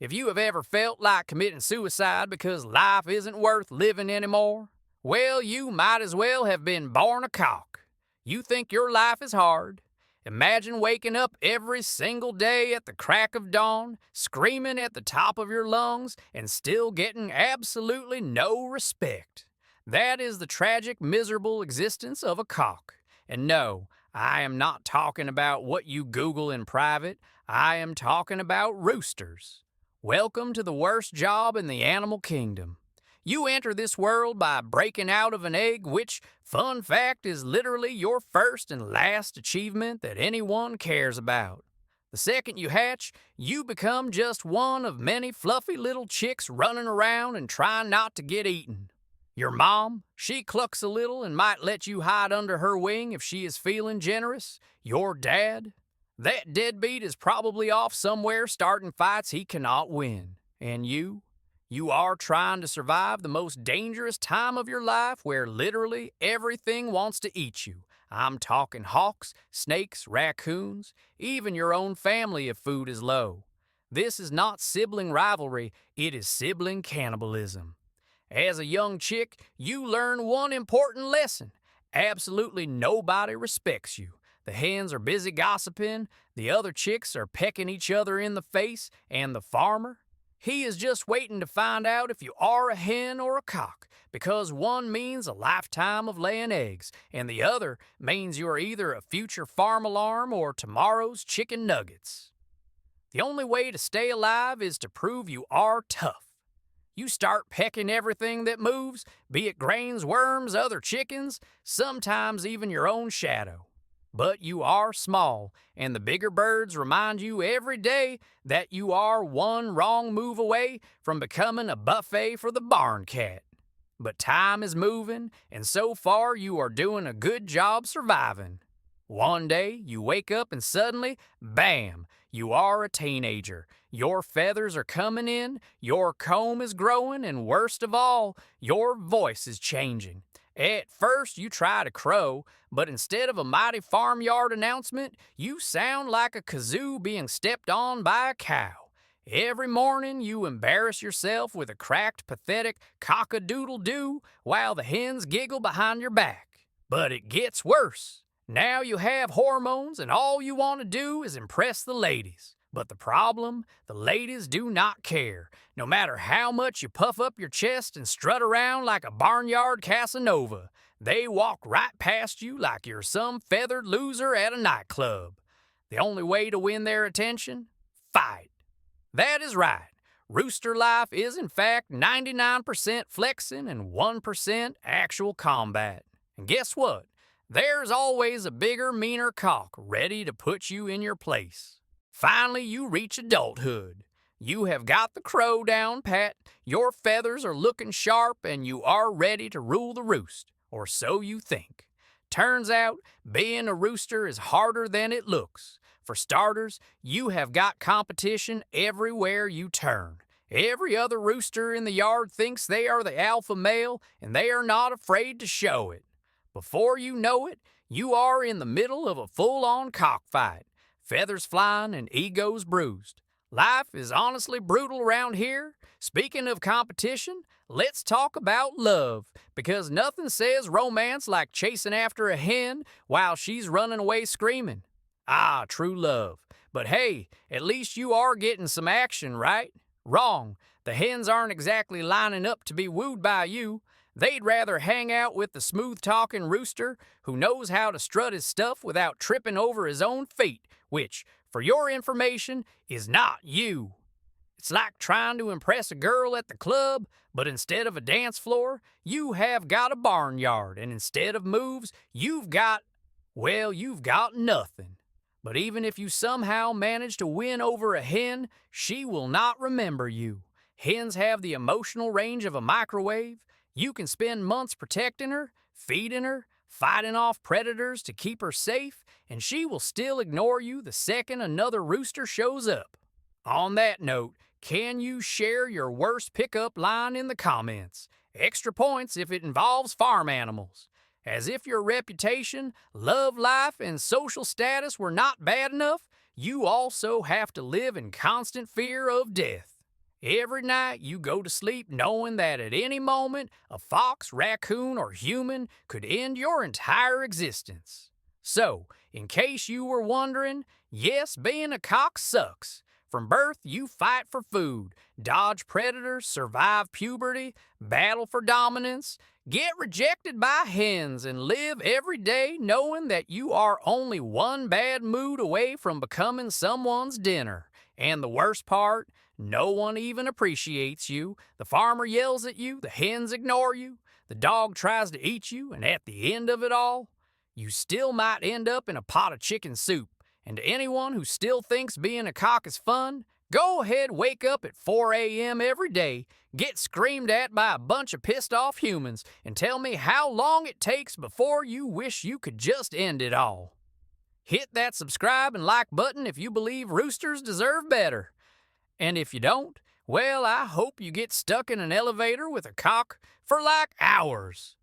If you have ever felt like committing suicide because life isn't worth living anymore, well, you might as well have been born a cock. You think your life is hard. Imagine waking up every single day at the crack of dawn, screaming at the top of your lungs, and still getting absolutely no respect. That is the tragic, miserable existence of a cock. And no, I am not talking about what you Google in private. I am talking about roosters. Welcome to the worst job in the animal kingdom. You enter this world by breaking out of an egg, which, fun fact, is literally your first and last achievement that anyone cares about. The second you hatch, you become just one of many fluffy little chicks running around and trying not to get eaten. Your mom, she clucks a little and might let you hide under her wing if she is feeling generous. Your dad, that deadbeat is probably off somewhere starting fights he cannot win. And you are trying to survive the most dangerous time of your life where literally everything wants to eat you. I'm talking hawks, snakes, raccoons, even your own family if food is low. This is not sibling rivalry, it is sibling cannibalism. As a young chick, you learn one important lesson. Absolutely nobody respects you. The hens are busy gossiping, the other chicks are pecking each other in the face, and the farmer, he is just waiting to find out if you are a hen or a cock, because one means a lifetime of laying eggs, and the other means you are either a future farm alarm or tomorrow's chicken nuggets. The only way to stay alive is to prove you are tough. You start pecking everything that moves, be it grains, worms, other chickens, sometimes even your own shadow. But you are small, and the bigger birds remind you every day that you are one wrong move away from becoming a buffet for the barn cat. But time is moving, and so far you are doing a good job surviving. One day you wake up and suddenly, bam, you are a teenager. Your feathers are coming in, your comb is growing, and worst of all, your voice is changing. At first, you try to crow, but instead of a mighty farmyard announcement, you sound like a kazoo being stepped on by a cow. Every morning, you embarrass yourself with a cracked, pathetic cock-a-doodle-doo while the hens giggle behind your back. But it gets worse. Now you have hormones, and all you want to do is impress the ladies. But the problem, the ladies do not care. No matter how much you puff up your chest and strut around like a barnyard Casanova, they walk right past you like you're some feathered loser at a nightclub. The only way to win their attention? Fight. That is right. Rooster life is in fact 99% flexing and 1% actual combat. And guess what? There's always a bigger, meaner cock ready to put you in your place. Finally, you reach adulthood. You have got the crow down pat, your feathers are looking sharp, and you are ready to rule the roost, or so you think. Turns out, being a rooster is harder than it looks. For starters, you have got competition everywhere you turn. Every other rooster in the yard thinks they are the alpha male, and they are not afraid to show it. Before you know it, you are in the middle of a full-on cockfight. Feathers flying and egos bruised. Life is honestly brutal around here. Speaking of competition, let's talk about love, because nothing says romance like chasing after a hen while she's running away screaming. Ah, true love. But hey, at least you are getting some action, right? Wrong. The hens aren't exactly lining up to be wooed by you. They'd rather hang out with the smooth-talking rooster who knows how to strut his stuff without tripping over his own feet, which, for your information, is not you. It's like trying to impress a girl at the club, but instead of a dance floor, you have got a barnyard, and instead of moves, you've got nothing. But even if you somehow manage to win over a hen, she will not remember you. Hens have the emotional range of a microwave. You can spend months protecting her, feeding her, fighting off predators to keep her safe, and she will still ignore you the second another rooster shows up. On that note, can you share your worst pickup line in the comments? Extra points if it involves farm animals. As if your reputation, love life, and social status were not bad enough, you also have to live in constant fear of death. Every night you go to sleep knowing that at any moment a fox, raccoon, or human could end your entire existence. So, in case you were wondering, yes, being a cock sucks. From birth, you fight for food, dodge predators, survive puberty, battle for dominance, get rejected by hens, and live every day knowing that you are only one bad mood away from becoming someone's dinner. And the worst part, no one even appreciates you. The farmer yells at you, the hens ignore you, the dog tries to eat you, and at the end of it all, you still might end up in a pot of chicken soup. And to anyone who still thinks being a cock is fun, go ahead, wake up at 4 a.m. every day, get screamed at by a bunch of pissed off humans, and tell me how long it takes before you wish you could just end it all. Hit that subscribe and like button if you believe roosters deserve better. And if you don't, well, I hope you get stuck in an elevator with a cock for like hours.